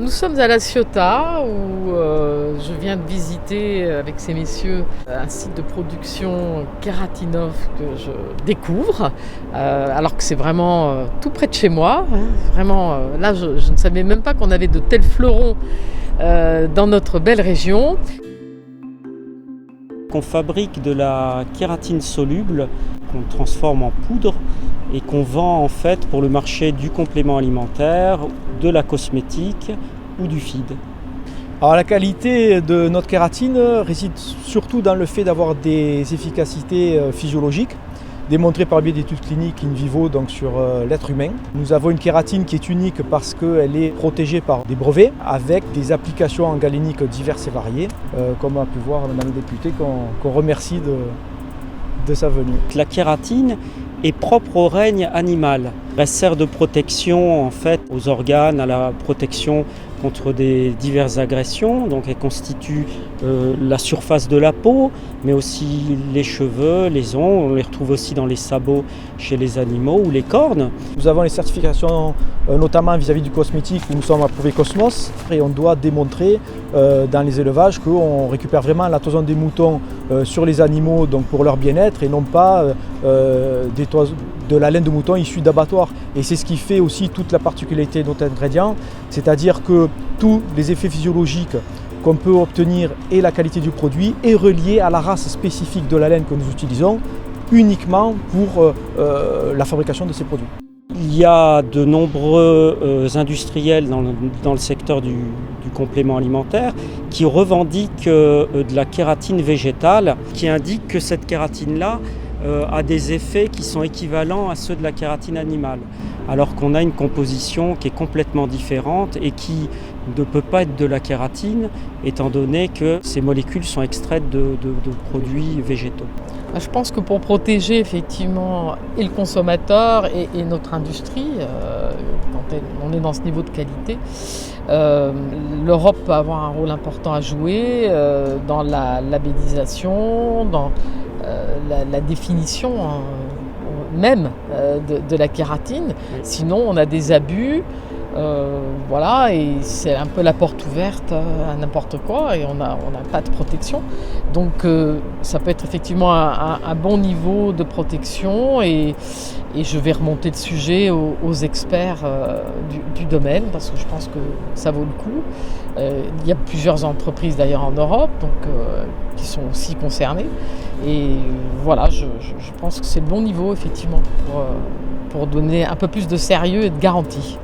Nous sommes à La Ciotat où je viens de visiter avec ces messieurs un site de production Keratinov que je découvre alors que c'est vraiment tout près de chez moi. Vraiment, là je ne savais même pas qu'on avait de tels fleurons dans notre belle région. On fabrique de la kératine soluble qu'on transforme en poudre et qu'on vend en fait pour le marché du complément alimentaire, de la cosmétique ou du feed. Alors la qualité de notre kératine réside surtout dans le fait d'avoir des efficacités physiologiques démontrées par le biais d'études cliniques in vivo donc sur l'être humain. Nous avons une kératine qui est unique parce qu'elle est protégée par des brevets avec des applications en galénique diverses et variées, comme a pu voir Madame la députée qu'on remercie de sa venue. La kératine est propre au règne animal. Elle sert de protection en fait aux organes, à la protection contre des diverses agressions. Donc elle constitue la surface de la peau, mais aussi les cheveux, les ongles. On les retrouve aussi dans les sabots chez les animaux ou les cornes. Nous avons les certifications notamment vis-à-vis du cosmétique où nous sommes approuvés Cosmos et on doit démontrer dans les élevages qu'on récupère vraiment la toison des moutons sur les animaux donc pour leur bien-être et non pas de la laine de mouton issue d'abattoirs. Et c'est ce qui fait aussi toute la particularité de notre ingrédient, c'est-à-dire que tous les effets physiologiques qu'on peut obtenir et la qualité du produit est relié à la race spécifique de la laine que nous utilisons uniquement pour la fabrication de ces produits. Il y a de nombreux industriels dans le secteur du complément alimentaire qui revendiquent de la kératine végétale, qui indiquent que cette kératine-là a des effets qui sont équivalents à ceux de la kératine animale, alors qu'on a une composition qui est complètement différente et qui ne peut pas être de la kératine, étant donné que ces molécules sont extraites de produits végétaux. Je pense que pour protéger effectivement et le consommateur et notre industrie, quand on est dans ce niveau de qualité, l'Europe peut avoir un rôle important à jouer dans la labellisation, dans la définition même de la kératine. Sinon, on a des abus. Voilà, et c'est un peu la porte ouverte à n'importe quoi et on n'a pas de protection. Donc ça peut être effectivement un bon niveau de protection et je vais remonter le sujet aux experts du domaine parce que je pense que ça vaut le coup. Il y a plusieurs entreprises d'ailleurs en Europe qui sont aussi concernées et voilà, je pense que c'est le bon niveau effectivement pour donner un peu plus de sérieux et de garantie.